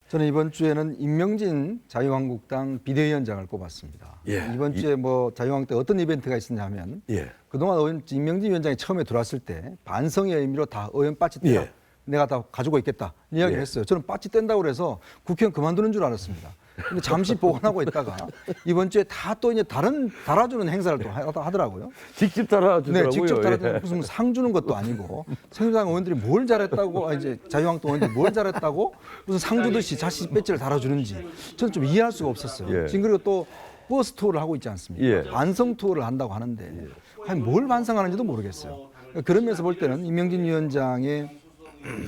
저는 이번 주에는 임명진 자유한국당 비대위원장을 꼽았습니다. 예. 이번 주에 뭐 자유한국당 어떤 이벤트가 있었냐면 예. 그동안 임명진 위원장이 처음에 들어왔을 때 반성의 의미로 다 의원 빠지 떼라. 예. 내가 다 가지고 있겠다 이야기를 예. 했어요. 저는 빠지 뗀다고 그래서 국회의원 그만두는 줄 알았습니다. 근데 잠시 보관하고 있다가 이번 주에 다 또 이제 다른 달아주는 행사를 또 하더라고요. 직접 달아주더라고요. 네, 직접 달아주는 예. 무슨 상 주는 것도 아니고 새누리당 의원들이 뭘 잘했다고 이제 자유한국당 의원들이 뭘 잘했다고 무슨 상 주듯이 자신 배지를 달아주는지 저는 좀 이해할 수가 없었어요. 예. 지금 그리고 또 버스 투어를 하고 있지 않습니까? 예. 반성 투어를 한다고 하는데 과연 뭘 반성하는지도 모르겠어요. 그런 면에서 볼 때는 임명진 위원장의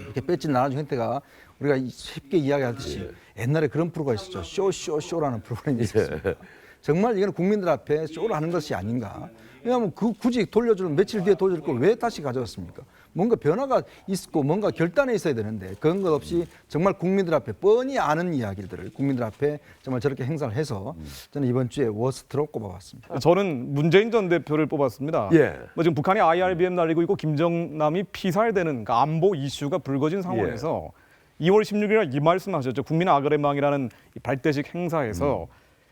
이렇게 배지를 나눠준 행태가 우리가 쉽게 이야기하듯이 옛날에 그런 프로가 있었죠. 쇼라는 프로그램이 있었습니다. 정말 이거는 국민들 앞에 쇼를 하는 것이 아닌가. 왜냐하면 굳이 돌려주는 며칠 뒤에 돌려줄 걸 왜 다시 가져왔습니까? 뭔가 변화가 있고 뭔가 결단에 있어야 되는데 그런 것 없이 정말 국민들 앞에 뻔히 아는 이야기들을 국민들 앞에 정말 저렇게 행사를 해서 저는 이번 주에 워스트로 꼽아봤습니다. 저는 문재인 전 대표를 뽑았습니다. 예. 뭐 지금 북한이 IRBM 날리고 있고 김정남이 피살되는 그러니까 안보 이슈가 불거진 상황에서 2월 16일 날 이 말씀하셨죠. 국민 아그레망이라는 이 발대식 행사에서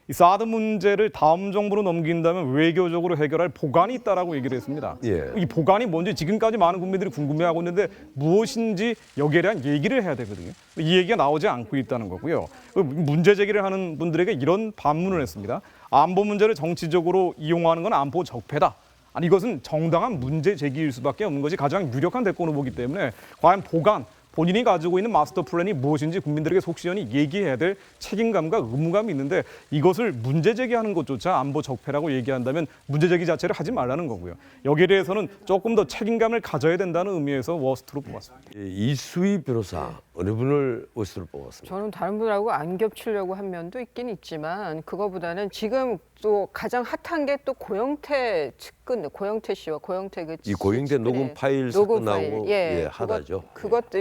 이 사드 문제를 다음 정부로 넘긴다면 외교적으로 해결할 보관이 있다라고 얘기를 했습니다. 예. 이 보관이 뭔지 지금까지 많은 국민들이 궁금해하고 있는데 무엇인지 여기에 대한 얘기를 해야 되거든요. 이 얘기가 나오지 않고 있다는 거고요. 문제 제기를 하는 분들에게 이런 반문을 했습니다. 안보 문제를 정치적으로 이용하는 건 안보 적폐다. 아니 이것은 정당한 문제 제기일 수밖에 없는 것이 가장 유력한 대권을 보기 때문에 과연 보관 본인이 가지고 있는 마스터 플랜이 무엇인지 국민들에게 속 시원히 얘기해야 될 책임감과 의무감이 있는데 이것을 문제 제기하는 것조차 안보 적폐라고 얘기한다면 문제 제기 자체를 하지 말라는 거고요. 여기에 대해서는 조금 더 책임감을 가져야 된다는 의미에서 워스트로 뽑았습니다. 이수희 변호사 어느 분을 워스트로 뽑았습니까? 저는 다른 분하고 안 겹치려고 한 면도 있긴 있지만 그거보다는 지금 또 가장 핫한 게 또 고영태 측근, 고영태 씨와 고영태 이 고영태 녹음 파일 사건 나오고 하다죠.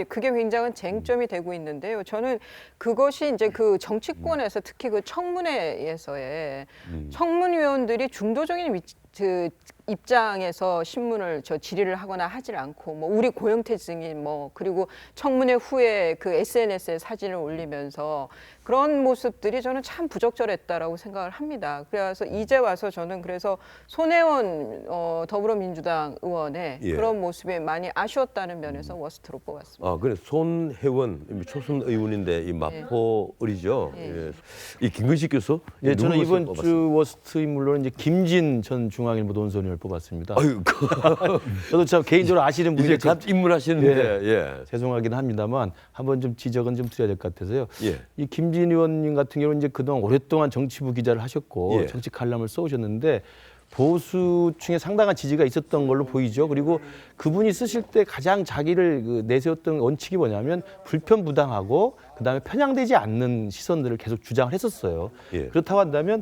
그게 굉장한 쟁점이 되고 있는데요. 저는 그것이 이제 그 정치권에서 특히 그 청문회에서의 청문위원들이 중도적인 그 입장에서 신문을 질의를 하거나 하질 않고 뭐 우리 고영태 증인 뭐 그리고 청문회 후에 그 SNS에 사진을 올리면서 그런 모습들이 저는 참 부적절했다라고 생각을 합니다. 그래서 이제 와서 저는 그래서 손혜원 더불어민주당 의원의 그런 모습이 많이 아쉬웠다는 면에서 워스트로 뽑았습니다. 아, 그래 손혜원 초선 의원인데 이 마포 을이죠. 예. 이 김근식 교수. 예, 저는 누구 이번 뽑았습니까? 주 워스트 인물로는 이제 김진 전 중앙일보 논설위원을 뽑았습니다. 아유, 저도 참 개인적으로 아시는 이제 분이 갓 입문하시는데 예. 죄송하긴 합니다만 한번 좀 지적은 좀 드려야 될 것 같아서요. 예. 이 김진 의원님 같은 경우는 이제 그동안 오랫동안 정치부 기자를 하셨고 예. 정치 칼럼을 써오셨는데 보수층에 상당한 지지가 있었던 걸로 보이죠. 그리고 그분이 쓰실 때 가장 자기를 내세웠던 원칙이 뭐냐면 불편부당하고 그다음에 편향되지 않는 시선들을 계속 주장을 했었어요. 예. 그렇다고 한다면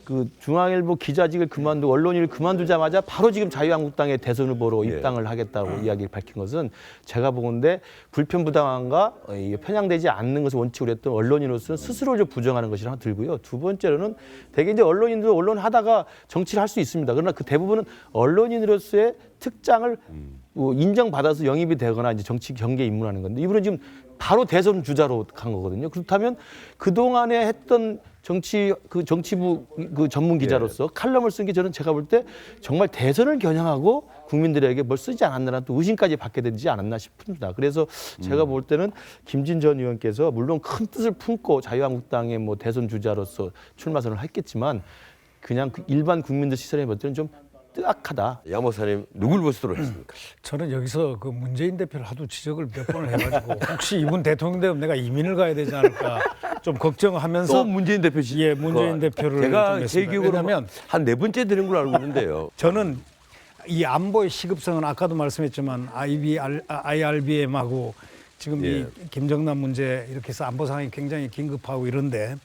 그 중앙일보 기자직을 그만두고 언론인을 그만두자마자 바로 지금 자유한국당의 대선 후보로 입당을 하겠다고 이야기를 밝힌 것은 제가 보건대 불편부당함과 편향되지 않는 것을 원칙으로 했던 언론인으로서는 스스로를 부정하는 것이 하나 들고요. 두 번째로는 대개 이제 언론인들 언론 하다가 정치를 할 수 있습니다. 그러나 그 대부분은 언론인으로서의 특장을 인정받아서 영입이 되거나 이제 정치 경계에 입문하는 건데 이분은 지금 바로 대선 주자로 간 거거든요. 그렇다면 그동안에 했던 정치부 전문 기자로서 칼럼을 쓴 게 저는 제가 볼 때 정말 대선을 겨냥하고 국민들에게 뭘 쓰지 않았나라는 또 의심까지 받게 되지 않았나 싶습니다. 그래서 제가 볼 때는 김진 전 의원께서 물론 큰 뜻을 품고 자유한국당의 뭐 대선 주자로서 출마 선언을 했겠지만 그냥 일반 국민들 시선에 볼 때는 좀 뜨악하다. 양 목사님 누굴 워스트로 했습니까? 저는 여기서 그 문재인 대표를 하도 지적을 몇 번을 해가지고 혹시 이분 대통령 되면 내가 이민을 가야 되지 않을까 좀 걱정하면서 또 문재인 대표시. 예, 문재인 대표를 좀 제가 제 했습니다. 기억으로 왜냐하면 한 네 번째 되는 걸로 알고 있는데요. 저는 이 안보의 시급성은 아까도 말씀했지만 IRBM하고 지금 이 김정남 문제 이렇게 해서 안보 상황이 굉장히 긴급하고 이런데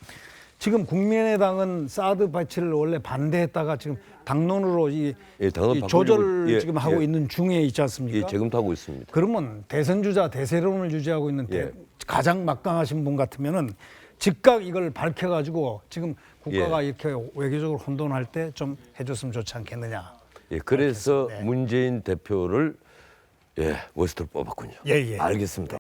지금 국민의당은 사드 배치를 원래 반대했다가 지금 당론으로 이 당론 조절을 지금 하고 있는 중에 있지 않습니까? 예, 지금도 하고 있습니다. 그러면 대선 주자 대세론을 유지하고 있는 가장 막강하신 분 같으면은 즉각 이걸 밝혀가지고 지금 국가가 이렇게 외교적으로 혼돈할 때 좀 해줬으면 좋지 않겠느냐. 예, 그래서 문재인 대표를 워스트로 뽑았군요. 예. 알겠습니다.